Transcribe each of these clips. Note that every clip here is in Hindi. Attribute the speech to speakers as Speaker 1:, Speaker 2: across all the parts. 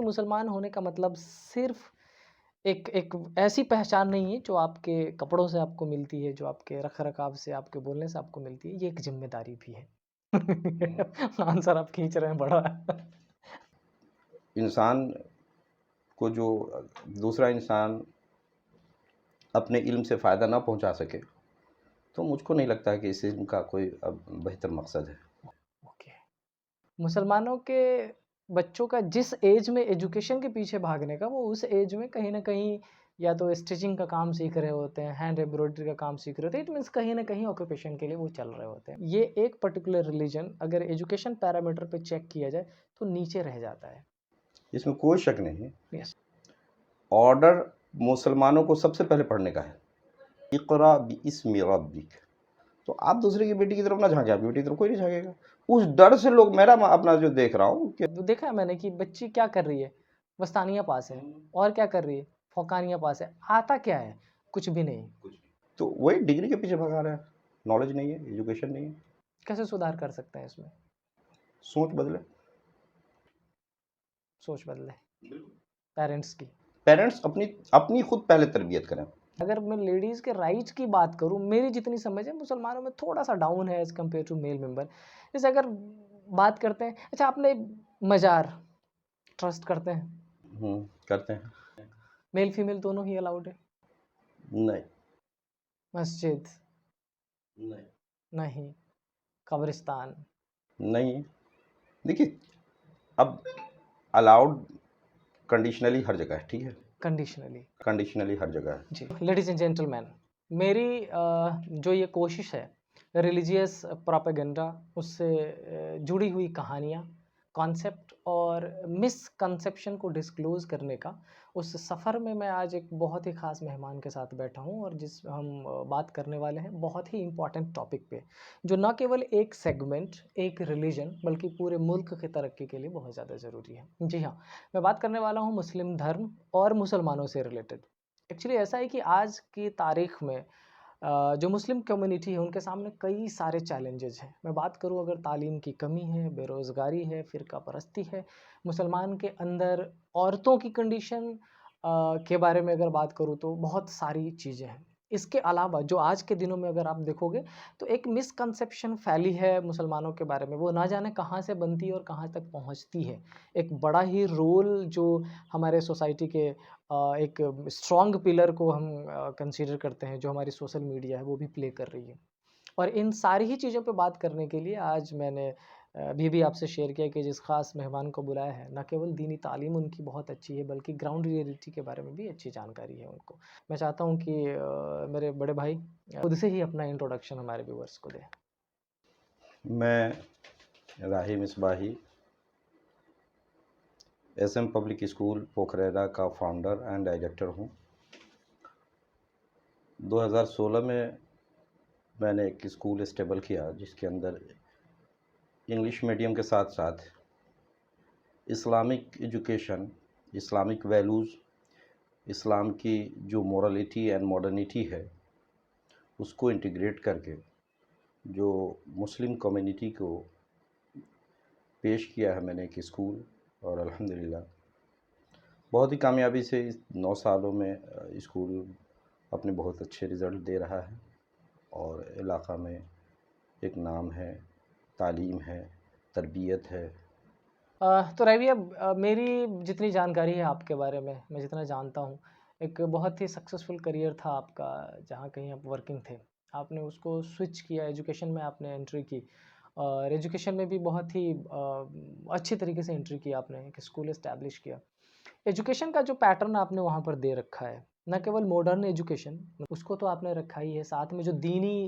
Speaker 1: मुसलमान होने का मतलब सिर्फ़ एक एक ऐसी पहचान नहीं है जो आपके कपड़ों से आपको मिलती है, जो आपके रख-रखाव से, आपके बोलने से आपको मिलती है, ये एक ज़िम्मेदारी भी है। आंसर आप खींच रहे हैं बड़ा।
Speaker 2: इंसान को जो दूसरा इंसान अपने इल्म से फ़ायदा ना पहुंचा सके, तो मुझको नहीं लगता है कि इस इल्म का कोई अब बेहतर मकसद है।
Speaker 1: ओके। मुसलमानों के बच्चों का जिस एज में एजुकेशन के पीछे भागने का, वो उस एज में कहीं न कहीं या तो स्टिचिंग का काम सीख रहे होते हैं, हैंड एम्ब्रॉयडरी का काम सीख रहे होते हैं। इट मीन्स कहीं न कहीं ऑक्यूपेशन के लिए वो चल रहे होते हैं। ये एक पर्टिकुलर रिलीजन अगर एजुकेशन पैरामीटर पे चेक किया जाए, तो नीचे रह जाता है।
Speaker 2: इसमें कोई शक नहीं है।
Speaker 1: यस।
Speaker 2: ऑर्डर मुसलमानों को सबसे पहले पढ़ने का है, इक़रा बिइस्मि रब्बिक। तो आप दूसरे की बेटी की तरफ ना झाँकें, आपकी बेटी की तरफ कोई नहीं झाँकेगा। उस डर से लोग, मेरा अपना जो देख रहा हूँ कि
Speaker 1: तो देखा है मैंने कि बच्ची क्या कर रही है? वस्तानिया पास है और क्या कर रही है? फ़ौकानिया पास है। आता क्या है? कुछ भी नहीं।
Speaker 2: तो वही डिग्री के पीछे भगा रहा है। नॉलेज नहीं है, एजुकेशन नहीं है,
Speaker 1: कैसे सुधार कर सकते हैं इसमें?
Speaker 2: सोच बदले।
Speaker 1: सोच बदले, पेरेंट्स की।
Speaker 2: पेरेंट्स अपनी अपनी खुद पहले तरबियत करें।
Speaker 1: अगर मैं लेडीज़ के राइट्स की बात करूँ, मेरी जितनी समझ है मुसलमानों में थोड़ा-सा डाउन है as compare to male member. जैसे अगर बात करते हैं, अच्छा आपने मज़ार ट्रस्ट करते हैं?
Speaker 2: करते हैं।
Speaker 1: मेल फीमेल दोनों ही अलाउड है?
Speaker 2: नहीं।
Speaker 1: मस्जिद?
Speaker 2: नहीं।
Speaker 1: नहीं। कब्रिस्तान?
Speaker 2: नहीं। देखिए, अब अलाउड कंडीशनली हर जगह है, ठीक है?
Speaker 1: कंडीशनली।
Speaker 2: कंडीशनली हर जगह है।
Speaker 1: जी। लेडीज़ एंड जेंटलमैन, मेरी जो ये कोशिश है रिलीजियस प्रोपेगेंडा उससे जुड़ी हुई कहानियाँ, कॉन्सेप्ट और मिसकंसेप्शन को डिस्क्लोज़ करने का, उस सफ़र में मैं आज एक बहुत ही ख़ास मेहमान के साथ बैठा हूँ और जिस हम बात करने वाले हैं बहुत ही इम्पोर्टेंट टॉपिक पे, जो ना केवल एक सेगमेंट, एक रिलीजन बल्कि पूरे मुल्क की तरक्की के लिए बहुत ज़्यादा ज़रूरी है। जी हाँ, मैं बात करने वाला हूँ मुस्लिम धर्म और मुसलमानों से रिलेटेड। एक्चुअली ऐसा है कि आज की तारीख में जो मुस्लिम कम्युनिटी है उनके सामने कई सारे चैलेंजेस हैं। मैं बात करूँ अगर तालीम की कमी है, बेरोज़गारी है, फ़िरका परस्ती है, मुसलमान के अंदर औरतों की कंडीशन के बारे में अगर बात करूँ तो बहुत सारी चीज़ें हैं। इसके अलावा जो आज के दिनों में अगर आप देखोगे तो एक मिसकंसेप्शन फैली है मुसलमानों के बारे में, वो ना जाने कहाँ से बनती है और कहाँ तक पहुँचती है। एक बड़ा ही रोल जो हमारे सोसाइटी के एक स्ट्रॉन्ग पिलर को हम कंसीडर करते हैं, जो हमारी सोशल मीडिया है वो भी प्ले कर रही है। और इन सारी ही चीज़ों पे बात करने के लिए आज मैंने अभी भी आपसे शेयर किया कि जिस ख़ास मेहमान को बुलाया है, ना केवल दीनी तालीम उनकी बहुत अच्छी है बल्कि ग्राउंड रियलिटी के बारे में भी अच्छी जानकारी है उनको। मैं चाहता हूँ कि मेरे बड़े भाई खुद से ही अपना इंट्रोडक्शन हमारे व्यूअर्स को दें।
Speaker 2: मैं राही मिसबाही, एसएम पब्लिक स्कूल पोखरेरा का फाउंडर एंड डायरेक्टर हूँ। 2016 में मैंने एक स्कूल स्टेबल किया जिसके अंदर इंग्लिश मीडियम के साथ साथ इस्लामिक एजुकेशन, इस्लामिक वैल्यूज़, इस्लाम की जो मोरालिटी एंड मॉडर्निटी है उसको इंटीग्रेट करके जो मुस्लिम कम्युनिटी को पेश किया है मैंने एक स्कूल। और अल्हम्दुलिल्लाह बहुत ही कामयाबी से इस 9 सालों में स्कूल अपने बहुत अच्छे रिज़ल्ट दे रहा है और इलाक़ा में एक नाम है, तालीम है, तरबियत है।
Speaker 1: तो रवि अब मेरी जितनी जानकारी है आपके बारे में, मैं जितना जानता हूँ, एक बहुत ही सक्सेसफुल करियर था आपका, जहाँ कहीं आप वर्किंग थे। आपने उसको स्विच किया, एजुकेशन में आपने एंट्री की और एजुकेशन में भी बहुत ही अच्छी तरीके से एंट्री की आपने, एक स्कूल एस्टैब्लिश किया। एजुकेशन का जो पैटर्न आपने वहाँ पर दे रखा है, ना केवल मॉडर्न एजुकेशन, उसको तो आपने रखा ही है, साथ में जो दीनी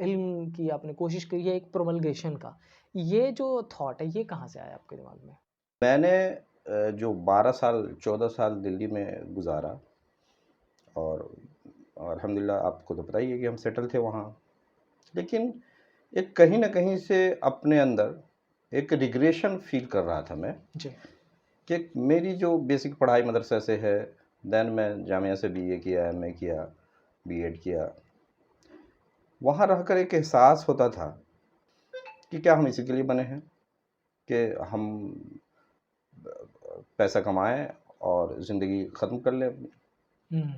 Speaker 1: इल्म की आपने कोशिश करी है एक प्रोमलगेशन का। ये जो थॉट है, ये कहाँ से आया आपके दिमाग में?
Speaker 2: मैंने जो 12 साल 14 साल दिल्ली में गुज़ारा और अल्हम्दुलिल्लाह आपको तो पता ही है कि हम सेटल थे वहाँ। लेकिन एक कहीं न कहीं से अपने अंदर एक रिग्रेशन फ़ील कर रहा था मैं
Speaker 1: जी।
Speaker 2: कि मेरी जो बेसिक पढ़ाई मदरसा से है, देन मैं जामिया से बीए किया, एमए किया, बीएड किया। वहाँ रहकर एक एहसास होता था कि क्या हम इसी के लिए बने हैं? कि हम पैसा कमाएं और ज़िंदगी ख़त्म कर लें अपनी।
Speaker 1: हम्म,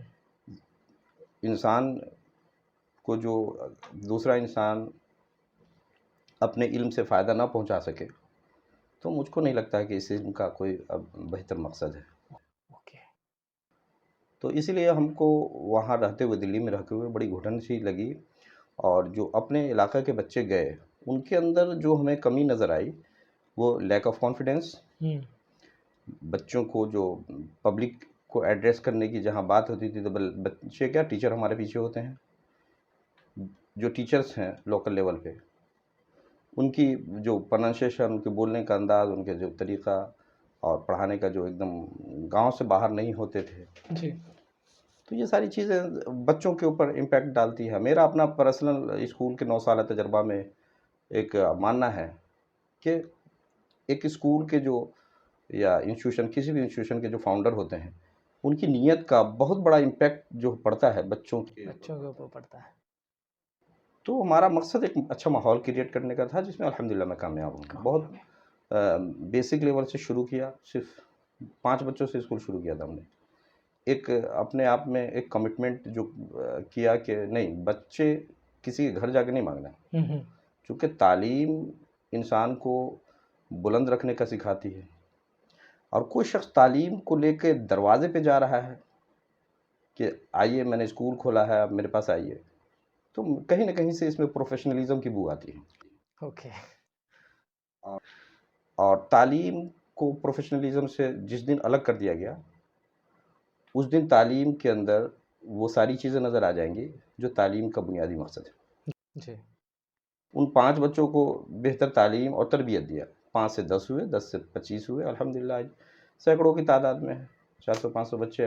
Speaker 2: इंसान को जो दूसरा इंसान अपने इल्म से फ़ायदा ना पहुंचा सके, तो मुझको नहीं लगता है कि इस इल्म का कोई अब बेहतर मकसद है।
Speaker 1: ओके।
Speaker 2: तो इसीलिए हमको वहाँ रहते हुए, दिल्ली में रहते हुए बड़ी घुटन सी लगी। और जो अपने इलाक़े के बच्चे गए, उनके अंदर जो हमें कमी नज़र आई, वो लैक ऑफ कॉन्फिडेंस,
Speaker 1: हम्म,
Speaker 2: बच्चों को जो पब्लिक को एड्रेस करने की जहाँ बात होती थी, तो बच्चे क्या, टीचर हमारे पीछे होते हैं। जो टीचर्स हैं लोकल लेवल पे, उनकी जो प्रोनाउंसिएशन, उनके बोलने का अंदाज़, उनके जो तरीक़ा और पढ़ाने का जो एकदम गाँव से बाहर नहीं होते थे।
Speaker 1: जी।
Speaker 2: तो ये सारी चीज़ें बच्चों के ऊपर इम्पैक्ट डालती है। मेरा अपना पर्सनल स्कूल के 9 साल तजर्बा में एक मानना है कि एक स्कूल के जो, या इंस्टीट्यूशन, किसी भी इंस्टीट्यूशन के जो फाउंडर होते हैं, उनकी नीयत का बहुत बड़ा इम्पैक्ट जो पड़ता है बच्चों के।
Speaker 1: बच्चों के ऊपर पड़ता है।
Speaker 2: तो हमारा मकसद एक अच्छा माहौल क्रिएट करने का था, जिसमें अल्हम्दुलिल्लाह मैं कामयाब हूँ। बहुत बेसिक लेवल से शुरू किया, सिर्फ 5 बच्चों से स्कूल शुरू किया था हमने। एक अपने आप में एक कमिटमेंट जो किया कि नहीं, बच्चे किसी के घर जाके नहीं मांगना,
Speaker 1: हम्म,
Speaker 2: क्योंकि तालीम इंसान को बुलंद रखने का सिखाती है। और कोई शख्स तालीम को लेके दरवाजे पे जा रहा है कि आइए मैंने स्कूल खोला है, आप मेरे पास आइए, तो कहीं ना कहीं से इसमें प्रोफेशनलिज्म की बू आती है।
Speaker 1: ओके।
Speaker 2: और तालीम को प्रोफेशनलिज्म से जिस दिन अलग कर दिया गया, उस दिन तालीम के अंदर वो सारी चीज़ें नज़र आ जाएंगी जो तालीम का बुनियादी मकसद है।
Speaker 1: जी।
Speaker 2: उन 5 बच्चों को बेहतर तालीम और तरबियत दिया। 5 से 10 हुए, 10 से 25 हुए, अल्हम्दुलिल्लाह आज सैकड़ों की तादाद में है। 400-500 बच्चे,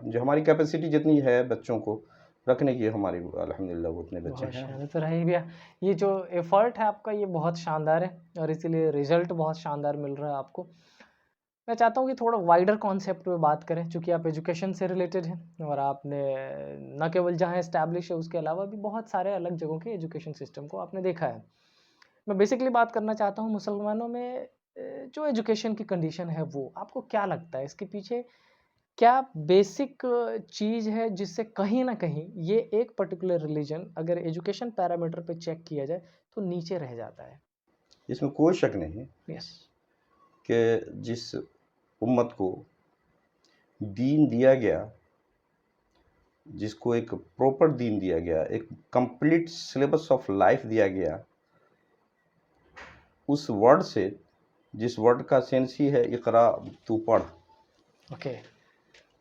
Speaker 2: जो हमारी कैपेसिटी जितनी है बच्चों को रखने की, हमारी अल्हम्दुलिल्लाह वो उतने बच्चे
Speaker 1: बहुत
Speaker 2: हैं।
Speaker 1: शानदार, तो रही भैया, ये जो एफर्ट है आपका ये बहुत शानदार है और इसीलिए रिजल्ट बहुत शानदार मिल रहा है आपको। मैं चाहता हूँ कि थोड़ा वाइडर कॉन्सेप्ट पे बात करें, चूँकि आप एजुकेशन से रिलेटेड हैं और आपने न केवल जहाँ एस्टैब्लिश है उसके अलावा भी बहुत सारे अलग जगहों के एजुकेशन सिस्टम को आपने देखा है। मैं बेसिकली बात करना चाहता हूँ मुसलमानों में जो एजुकेशन की कंडीशन है वो आपको क्या लगता है इसके पीछे क्या बेसिक चीज़ है जिससे कहीं न कहीं ये एक पर्टिकुलर रिलीजन अगर एजुकेशन पैरामीटर पे चेक किया जाए तो नीचे रह जाता है?
Speaker 2: इसमें कोई शक नहीं
Speaker 1: यस।
Speaker 2: कि जिस उम्मत को दीन दिया गया, जिसको एक प्रॉपर दीन दिया गया, एक कंप्लीट सिलेबस ऑफ लाइफ दिया गया, उस वर्ड से, जिस वर्ड का सेंस ही है इक़रा, तू पढ़,
Speaker 1: ओके।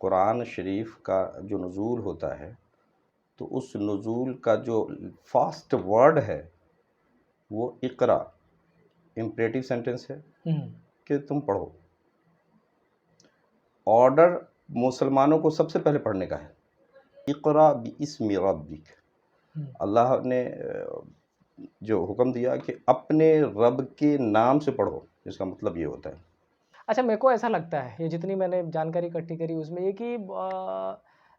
Speaker 2: कुरान शरीफ का जो नुज़ूल होता है, तो उस नुज़ूल का जो फर्स्ट वर्ड है वो इक़रा, इम्परेटिव सेंटेंस है
Speaker 1: हुँ,
Speaker 2: कि तुम पढ़ो। ऑर्डर मुसलमानों को सबसे पहले पढ़ने का है, इक़रा बिइस्मि रब्बिक।
Speaker 1: हुँ।
Speaker 2: अल्लाह ने जो हुक्म दिया कि अपने रब के नाम से पढ़ो, इसका मतलब ये होता है।
Speaker 1: अच्छा, मेरे को ऐसा लगता है, ये जितनी मैंने जानकारी इकट्ठी करी उसमें ये कि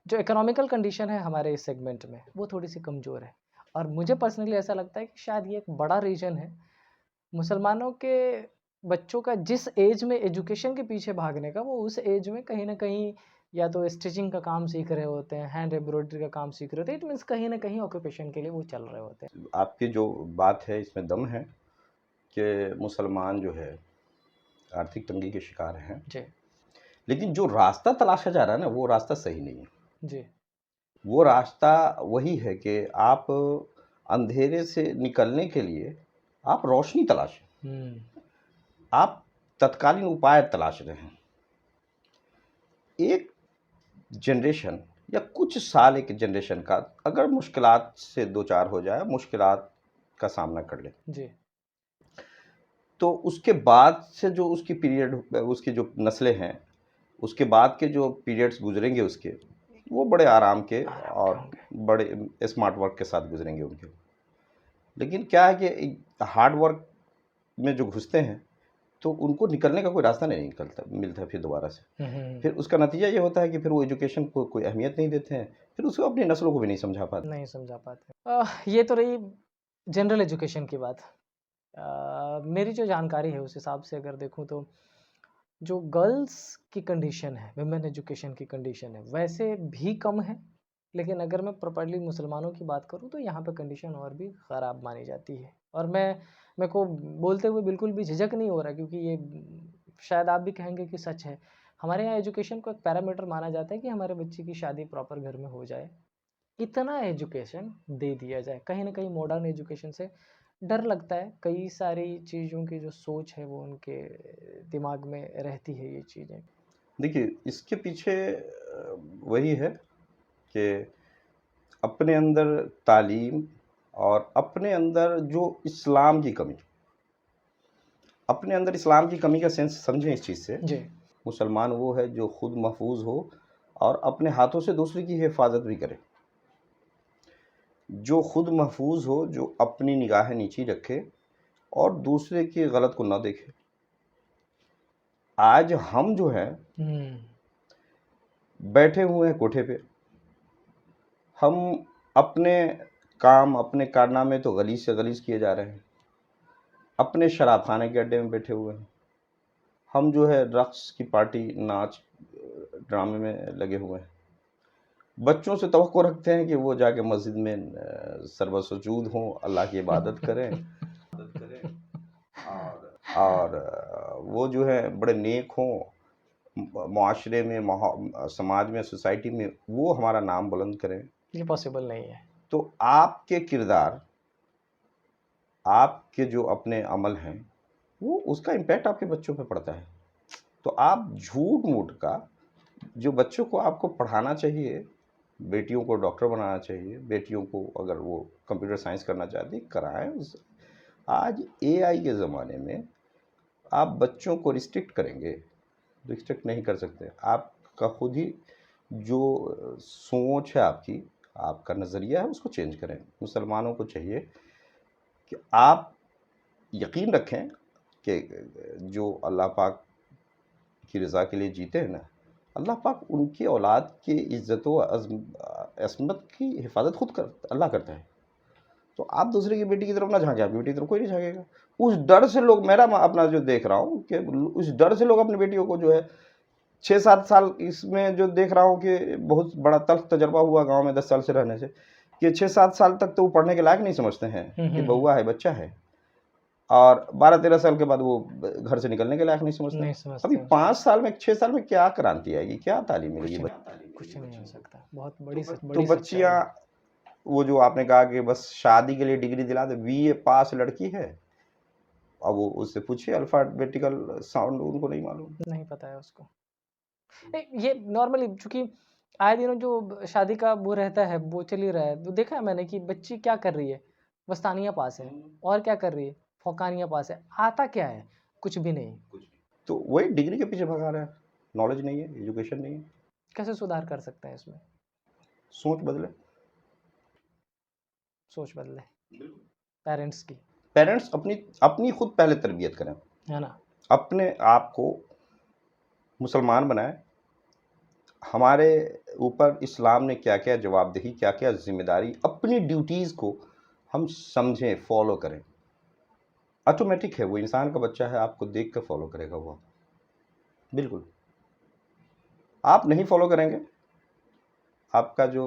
Speaker 1: जो इकोनॉमिकल कंडीशन है हमारे इस सेगमेंट में, वो थोड़ी-सी कमज़ोर है और मुझे पर्सनली ऐसा लगता है कि शायद ये एक बड़ा रीज़न है, मुसलमानों के बच्चों का जिस एज में एजुकेशन के पीछे भागने का, वो उस एज में कहीं न कहीं या तो स्टिचिंग का काम सीख रहे होते हैं, हैंड एम्ब्रॉयडरी का काम सीख रहे होते हैं, इट मीन्स कहीं न कहीं ऑक्यूपेशन के लिए वो चल रहे होते हैं।
Speaker 2: आपकी जो बात है इसमें दम है कि मुसलमान जो है आर्थिक तंगी के शिकार हैं,
Speaker 1: जी,
Speaker 2: लेकिन जो रास्ता तलाशा जा रहा है ना, वो रास्ता सही नहीं है।
Speaker 1: जी।
Speaker 2: वो रास्ता वही है कि आप अंधेरे से निकलने के लिए आप रोशनी तलाशें,
Speaker 1: हुँ,
Speaker 2: आप तत्कालीन उपाय तलाश रहे हैं। एक जनरेशन या कुछ साल एक जनरेशन का अगर मुश्किलात से दो चार हो जाए, मुश्किलात का सामना कर ले,
Speaker 1: जी।
Speaker 2: तो उसके बाद से जो उसकी पीरियड, उसकी जो नस्लें हैं, उसके बाद के जो पीरियड्स गुजरेंगे उसके, वो बड़े आराम के
Speaker 1: आराम के
Speaker 2: और
Speaker 1: होंगे।
Speaker 2: बड़े स्मार्ट वर्क के साथ गुजरेंगे उनके। लेकिन क्या है कि हार्ड वर्क में जो घुसते हैं, तो उनको निकलने का कोई रास्ता नहीं निकलता मिलता फिर दोबारा से।
Speaker 1: हुँ, हुँ, हुँ।
Speaker 2: फिर उसका नतीजा ये होता है कि फिर वो एजुकेशन को कोई अहमियत नहीं देते हैं, फिर उसको अपनी नस्लों को भी नहीं समझा पाते।
Speaker 1: नहीं समझा पाते। ये तो रही जनरल एजुकेशन की बात। मेरी जो जानकारी है उस हिसाब से अगर देखूँ तो जो गर्ल्स की कंडीशन है, विमेन एजुकेशन की कंडीशन है, वैसे भी कम है, लेकिन अगर मैं प्रॉपर्ली मुसलमानों की बात करूँ तो यहाँ पे कंडीशन और भी ख़राब मानी जाती है। और मेरे को बोलते हुए बिल्कुल भी झिझक नहीं हो रहा, क्योंकि ये शायद आप भी कहेंगे कि सच है। हमारे यहाँ एजुकेशन को एक पैरामीटर माना जाता है कि हमारे बच्चे की शादी प्रॉपर घर में हो जाए, इतना एजुकेशन दे दिया जाए। कहीं ना कहीं मॉडर्न एजुकेशन से डर लगता है, कई सारी चीज़ों की जो सोच है वो उनके दिमाग में रहती है ये चीज़ें।
Speaker 2: देखिए, इसके पीछे वही है कि अपने अंदर तालीम और अपने अंदर जो इस्लाम की कमी, अपने अंदर इस्लाम की कमी का सेंस समझें इस चीज़ से।
Speaker 1: जी।
Speaker 2: मुसलमान वो है जो खुद महफूज हो और अपने हाथों से दूसरे की हिफाजत भी करे, जो खुद महफूज हो, जो अपनी निगाहें नीची रखे और दूसरे की गलत को न देखे। आज हम जो हैं बैठे हुए हैं कोठे पे, हम अपने काम, अपने कारनामे तो गलीज से गलीज किए जा रहे हैं, अपने शराब खाने के अड्डे में बैठे हुए हैं, हम जो है रक्स की पार्टी, नाच, ड्रामे में लगे हुए हैं। बच्चों से तवक्को रखते हैं कि वो जाके मस्जिद में सर्वसुजूद हों, अल्लाह की इबादत करें और वो जो है बड़े नेक हों, मुआशरे में, समाज में, सोसाइटी में वो हमारा नाम बुलंद करें।
Speaker 1: ये पॉसिबल नहीं है।
Speaker 2: तो आपके किरदार, आपके जो अपने अमल हैं, वो उसका इम्पैक्ट आपके बच्चों पे पड़ता है। तो आप झूठ मूठ का, जो बच्चों को आपको पढ़ाना चाहिए, बेटियों को डॉक्टर बनाना चाहिए, बेटियों को अगर वो कंप्यूटर साइंस करना चाहती कराएं। आज एआई के ज़माने में आप बच्चों को रिस्ट्रिक्ट करेंगे, रिस्ट्रिक्ट नहीं कर सकते। आपका खुद ही जो सोच है, आपका नज़रिया है, उसको चेंज करें। मुसलमानों को चाहिए कि आप यकीन रखें कि जो अल्लाह पाक की रज़ा के लिए जीते हैं ना, अल्लाह पाक उनकी औलाद की इज़्ज़त व असमत की हिफाजत खुद अल्लाह करता है। तो आप दूसरे की बेटी की तरफ ना झांकें, आपकी बेटी की तरफ कोई नहीं झांकेगा। उस डर से लोग, मेरा अपना जो देख रहा हूँ कि उस डर से लोग अपनी बेटियों को जो है 6-7 साल, इसमें जो देख रहा हूँ कि बहुत बड़ा तल्ख तजर्बा हुआ गाँव में 10 साल से रहने से, कि 6-7 साल तक तो वो पढ़ने के लायक नहीं समझते हैं कि बउआ है, बच्चा है, और 12-13 साल के बाद वो घर से निकलने के लायक नहीं समझते। अभी 5 साल में, 6 साल में क्या क्रांति आएगी, क्या तालीम मिलेगी?
Speaker 1: कुछ नहीं हो सकता। बहुत बड़ी
Speaker 2: तो बच्चियाँ, वो जो आपने कहा कि बस शादी के लिए डिग्री दिला दे, बीए पास लड़की है, अब वो उससे पूछिए अल्फाबेटिकल साउंड उनको नहीं मालूम,
Speaker 1: नहीं पता है उसको। ये नॉर्मली, चूंकि आए दिनों जो शादी का वो रहता है वो चल ही रहा है, तो देखा है मैंने कि बच्ची क्या कर रही है, वस्तानिया पास है, और क्या कर रही है, फौकानिया पास है। आता क्या है? कुछ भी नहीं।
Speaker 2: तो वही डिग्री के पीछे भगा रहा है, नॉलेज नहीं है, एजुकेशन नहीं है।
Speaker 1: कैसे सुधार कर सकते हैं इसमें?
Speaker 2: सोच बदले,
Speaker 1: सोच बदले पेरेंट्स की।
Speaker 2: पेरेंट्स अपनी खुद पहले तरबियत करें,
Speaker 1: है ना,
Speaker 2: अपने आप को मुसलमान बनाएं। हमारे ऊपर इस्लाम ने क्या क्या जवाबदेही, क्या क्या जिम्मेदारी, अपनी ड्यूटीज़ को हम समझें, फॉलो करें। ऑटोमेटिक है, वो इंसान का बच्चा है, आपको देख कर फॉलो करेगा वो, बिल्कुल। आप नहीं फॉलो करेंगे, आपका जो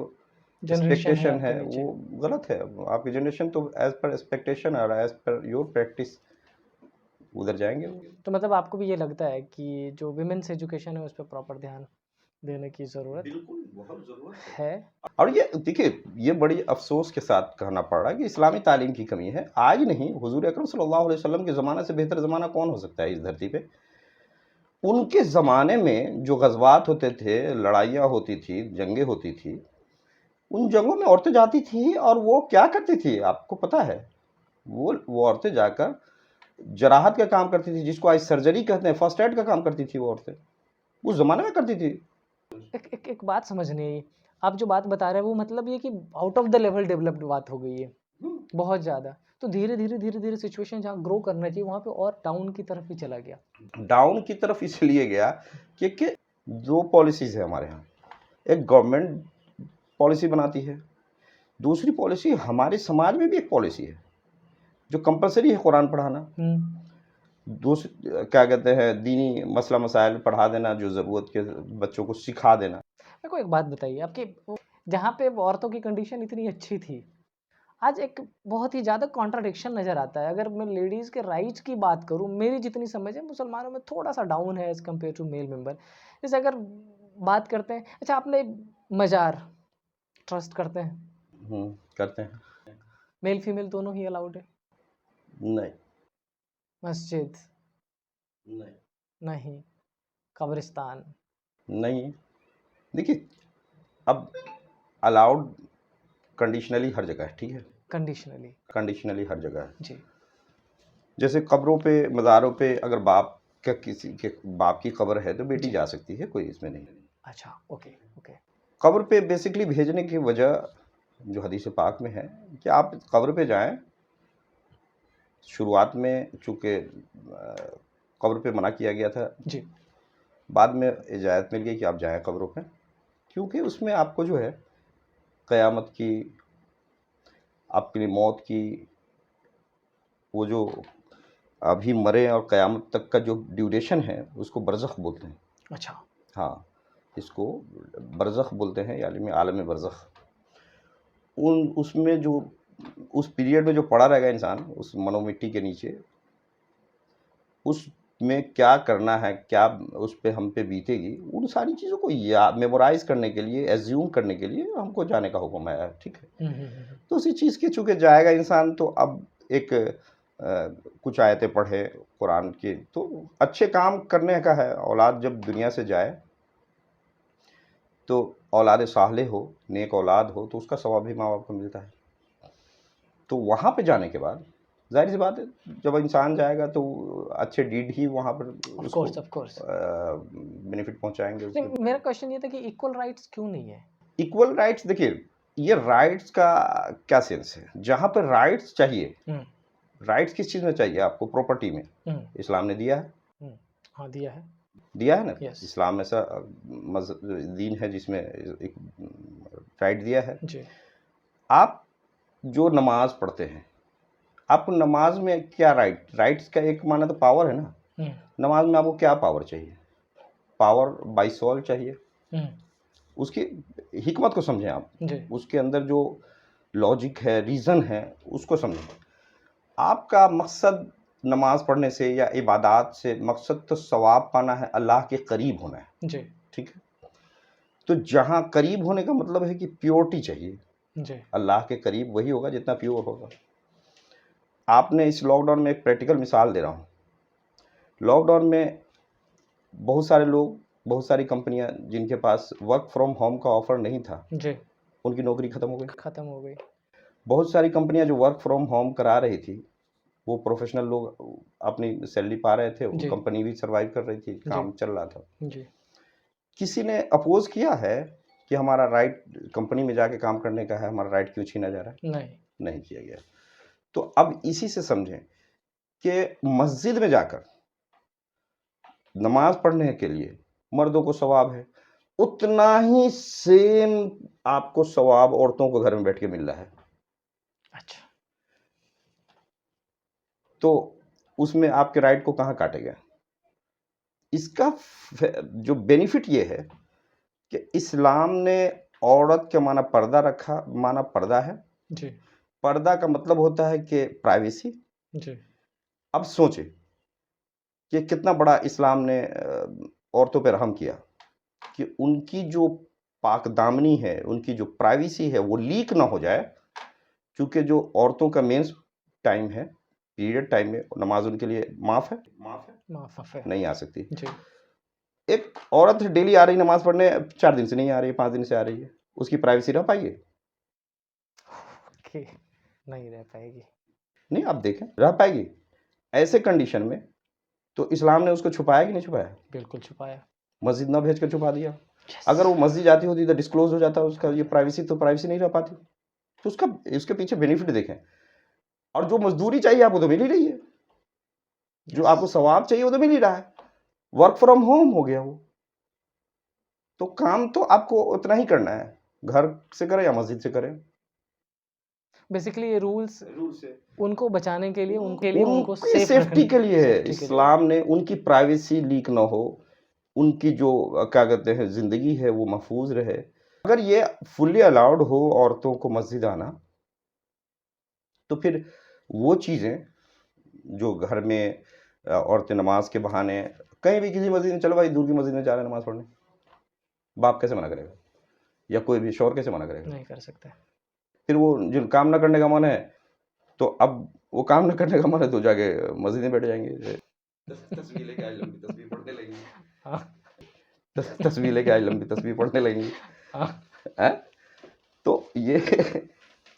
Speaker 2: एक्सपेक्टेशन है वो गलत है। आपकी जनरेशन तो एज पर एक्सपेक्टेशन और एज पर योर प्रैक्टिस उधर जाएंगे।
Speaker 1: तो मतलब आपको भी ये लगता है कि जो विमेंस एजुकेशन है उस पर प्रॉपर ध्यान देने की ज़रूरत
Speaker 2: बिल्कुल बहुत ज़रूरत
Speaker 1: है।
Speaker 2: और ये देखिए, ये बड़ी अफसोस के साथ कहना पड़ रहा है कि इस्लामी तालीम की कमी है। आज नहीं, हुजूर अकरम सल्लल्लाहु अलैहि वसल्लम के ज़माने से बेहतर ज़माना कौन हो सकता है इस धरती पे? उनके ज़माने में जो गज़वात होते थे, लड़ाइयाँ होती थी, जंगें होती थी, उन जंगों में औरतें जाती थी और वो क्या करती थी आपको पता है? वो औरतें जाकर जराहत का काम करती थी, जिसको आज सर्जरी कहते हैं, फर्स्ट एड का काम करती थी वो औरतें, उस ज़माने में करती थी।
Speaker 1: एक बात समझनी है, आप जो बात बता रहे हैं वो मतलब ये कि out of the level developed बात हो गई है बहुत ज़्यादा। तो धीरे धीरे सिचुएशन जहाँ ग्रो करना चाहिए वहाँ पे और डाउन की तरफ ही चला गया।
Speaker 2: डाउन की तरफ इसलिए गया क्योंकि दो पॉलिसीज़ है हमारे यहाँ। एक गवर्नमेंट पॉलिसी बनाती है, दूसरी पॉलिसी हमारे समाज में भी एक पॉलिसी है जो कंपलसरी है, कुरान पढ़ाना। क्या कहते हैं, दीनी मसला मसाइल पढ़ा देना, जो ज़रूरत के बच्चों को सिखा देना।
Speaker 1: मेरे को एक बात बताइए, आपकी जहाँ पे औरतों की कंडीशन इतनी अच्छी थी, आज एक बहुत ही ज़्यादा कॉन्ट्राडिक्शन नज़र आता है। अगर मैं लेडीज़ के राइट्स की बात करूँ, मेरी जितनी समझ है मुसलमानों में थोड़ा सा डाउन है as compare to male member. जैसे अगर बात करते हैं, अच्छा आपने मज़ार ट्रस्ट करते हैं?
Speaker 2: करते हैं।
Speaker 1: मेल फीमेल दोनों ही अलाउड है?
Speaker 2: नहीं।
Speaker 1: मस्जिद?
Speaker 2: नहीं।
Speaker 1: नहीं। कब्रिस्तान?
Speaker 2: नहीं। देखिए, अब अलाउड कंडीशनली हर जगह है, ठीक है?
Speaker 1: कंडीशनली?
Speaker 2: कंडीशनली हर जगह है।
Speaker 1: जी।
Speaker 2: जैसे कब्रों पे, मज़ारों पे अगर बाप का, किसी के बाप की कब्र है तो बेटी
Speaker 1: जी।
Speaker 2: जा सकती है, कोई इसमें नहीं।
Speaker 1: अच्छा, ओके, ओके।
Speaker 2: कब्र पे बेसिकली भेजने की वजह जो हदीस पाक में है कि आप कब्र पे जाएं। शुरुआत में चूँकि कब्र पे मना किया गया था,
Speaker 1: जी।
Speaker 2: बाद में इजाज़त मिल गई कि आप जाएं कब्रों पे, क्योंकि उसमें आपको जो है क़यामत की, अपनी मौत की, वो जो अभी मरे और क़यामत तक का जो ड्यूरेशन है उसको बरज़ख बोलते हैं।
Speaker 1: अच्छा।
Speaker 2: हाँ, इसको बरज़ख बोलते हैं, यानी आलम बरज़ख। उसमें जो उस पीरियड में जो पड़ा रहेगा इंसान उस मनोमिट्टी के नीचे, उसमें क्या करना है, क्या उस पे हम पे बीतेगी, उन सारी चीज़ों को मेमोराइज़ करने के लिए, एज्यूम करने के लिए हमको जाने का हुक्म है, ठीक है? तो उसी चीज़ की चूँकि जाएगा इंसान, तो अब एक कुछ आयतें पढ़े कुरान की, तो अच्छे काम करने का है। औलाद जब दुनिया से जाए तो औलाद सालेह हो, नेक औलाद हो, तो उसका सवाब भी माँ बाप को मिलता है। तो वहाँ पे जाने के बाद ज़ाहिर सी बात है, जब इंसान जाएगा तो अच्छे डीड ही वहाँ पर उसको
Speaker 1: ऑफ कोर्स।
Speaker 2: बेनिफिट पहुँचाएंगे उसके।
Speaker 1: मेरा क्वेश्चन ये था कि इक्वल राइट्स क्यों नहीं है?
Speaker 2: इक्वल राइट्स, देखिए ये राइट्स का क्या सेंस है, जहाँ पर राइट्स चाहिए, राइट्स किस चीज़ में चाहिए आपको? प्रॉपर्टी में। इस्लाम ने दिया है।
Speaker 1: हाँ, दिया है।
Speaker 2: दिया है ना?
Speaker 1: Yes.
Speaker 2: इस्लाम ऐसा दीन है जिसमें एक राइट दिया है।
Speaker 1: जी।
Speaker 2: आप जो नमाज पढ़ते हैं, आपको नमाज में क्या राइट्स का एक माना तो पावर है ना। नमाज में आपको क्या पावर चाहिए? पावर बाय सोल चाहिए। उसकी हिकमत को समझें आप
Speaker 1: जी।
Speaker 2: उसके अंदर जो लॉजिक है, रीज़न है, उसको समझें। आपका मकसद नमाज पढ़ने से या इबादत से मकसद तो सवाब पाना है, अल्लाह के करीब होना है।
Speaker 1: जी।
Speaker 2: ठीक है? तो जहाँ करीब होने का मतलब है कि प्योरिटी चाहिए।
Speaker 1: जी।
Speaker 2: अल्लाह के करीब वही होगा जितना प्योर होगा। आपने इस लॉकडाउन में एक प्रैक्टिकल मिसाल दे रहा हूँ। लॉकडाउन में बहुत सारे लोग, बहुत सारी कंपनियां जिनके पास वर्क फ्रॉम होम का ऑफर नहीं था,
Speaker 1: जी।
Speaker 2: उनकी नौकरी खत्म हो गई। बहुत सारी कंपनियां जो वर्क फ्रॉम होम करा रही थी, वो प्रोफेशनल लोग अपनी सैलरी पा रहे थे, वो कंपनी भी सर्वाइव कर रही थी, काम चल रहा था।
Speaker 1: जी।
Speaker 2: किसी ने अपोज किया है कि हमारा राइट कंपनी में जाके काम करने का है, हमारा राइट क्यों छीना जा रहा है? नहीं किया गया। तो अब इसी से समझें कि मस्जिद में जाकर नमाज पढ़ने के लिए मर्दों को सवाब है, उतना ही सेम आपको सवाब औरतों को घर में बैठ के मिल रहा है।
Speaker 1: अच्छा।
Speaker 2: तो उसमें आपके राइट को कहाँ काटेगा? इसका जो बेनिफिट ये है कि इस्लाम ने औरत के माना पर्दा रखा, माना पर्दा है जी। पर्दा का मतलब होता है कि प्राइवेसी जी। अब सोचें कि कितना बड़ा इस्लाम ने औरतों पे रहम किया कि उनकी जो पाकदामनी है, उनकी जो प्राइवेसी है, वो लीक ना हो जाए, क्योंकि जो औरतों का मेंस टाइम है, पीरियड टाइम में नमाज उनके लिए माफ़ है, नहीं आ सकती जी। एक औरत डेली आ रही नमाज पढ़ने, 4 दिन से नहीं आ रही है, 5 दिन से आ रही है, उसकी प्राइवेसी रह पाएगी?
Speaker 1: नहीं रह पाएगी।
Speaker 2: नहीं, आप देखें, रह पाएगी? ऐसे कंडीशन में तो इस्लाम ने उसको छुपाया कि नहीं छुपाया?
Speaker 1: बिल्कुल छुपाया।
Speaker 2: मस्जिद ना भेज कर छुपा दिया। अगर वो मस्जिद जाती होती तो डिस्क्लोज हो जाता उसका, ये प्राइवेसी तो प्राइवेसी नहीं रह पाती। तो उसके पीछे बेनिफिट देखें, और जो मजदूरी चाहिए आपको तो मिल ही रही है, जो आपको सवाब चाहिए वो तो मिल ही रहा है, वर्क फ्रॉम होम हो गया वो। तो काम तो आपको उतना ही करना है, घर से करें या मस्जिद से करें।
Speaker 1: बेसिकली ये रूल्स
Speaker 3: रूल्स है।
Speaker 1: उनको बचाने के लिए, उनके लिए, उनको
Speaker 2: उनकी
Speaker 1: सेफ
Speaker 2: सेफ्टी के लिए है।
Speaker 1: सेफ्टी के लिए।
Speaker 2: इस्लाम ने उनकी प्राइवेसी लीक ना हो, उनकी जो क्या कहते हैं जिंदगी है वो महफूज रहे। अगर ये फुल्ली अलाउड हो औरतों को मस्जिद आना, तो फिर वो चीज़ें जो घर में औरतें नमाज के बहाने कहीं भी किसी मस्जिद में, चलो भाई दूर की मस्जिद में जा रहे हैं नमाज पढ़ने, बाप कैसे मना करेगा, या कोई भी शौहर कैसे मना करेगा?
Speaker 1: नहीं कर सकते।
Speaker 2: फिर वो जो काम ना करने का मन है, तो अब वो काम ना करने का मन है तो जाके मस्जिद में बैठ जाएंगे, तस्वीर लेके आज लंबी तस्वीर पढ़ने लगेंगे,
Speaker 1: हाँ
Speaker 2: तस्वीर लेके आज लंबी तस्वीर पढ़ने लगेंगे।
Speaker 1: हाँ
Speaker 2: हैं? तो ये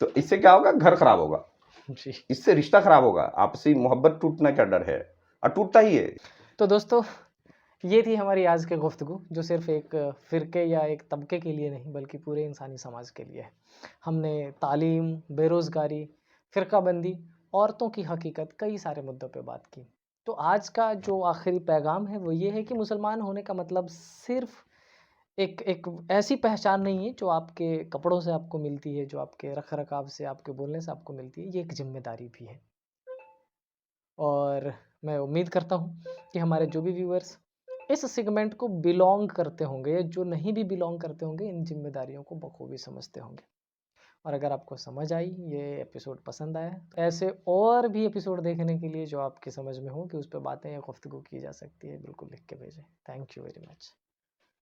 Speaker 2: तो इससे क्या होगा, घर खराब होगा,
Speaker 1: जी।
Speaker 2: इससे रिश्ता खराब होगा, आपसी मोहब्बत टूटना क्या डर है, और टूटता ही है।
Speaker 1: तो दोस्तों, ये थी हमारी आज की गुफ्तगू, जो सिर्फ एक फ़िरके या एक तबके के लिए नहीं बल्कि पूरे इंसानी समाज के लिए है। हमने तालीम, बेरोज़गारी, फ़िरकाबंदी, औरतों की हकीकत, कई सारे मुद्दों पे बात की। तो आज का जो आखिरी पैगाम है वो ये है कि मुसलमान होने का मतलब सिर्फ एक एक ऐसी पहचान नहीं है जो आपके कपड़ों से आपको मिलती है, जो आपके रख-रखाव से, आपके बोलने से आपको मिलती है। ये एक ज़िम्मेदारी भी है। और मैं उम्मीद करता हूँ कि हमारे जो भी व्यूअर्स इस सेगमेंट को बिलॉन्ग करते होंगे, या जो नहीं भी बिलॉन्ग करते होंगे, इन जिम्मेदारियों को बखूबी समझते होंगे। और अगर आपको समझ आई, ये एपिसोड पसंद आया, तो ऐसे और भी एपिसोड देखने के लिए जो आपकी समझ में हो कि उस पर बातें या गुफ्तगू की जा सकती है, बिल्कुल लिख के भेजें। Thank you very much.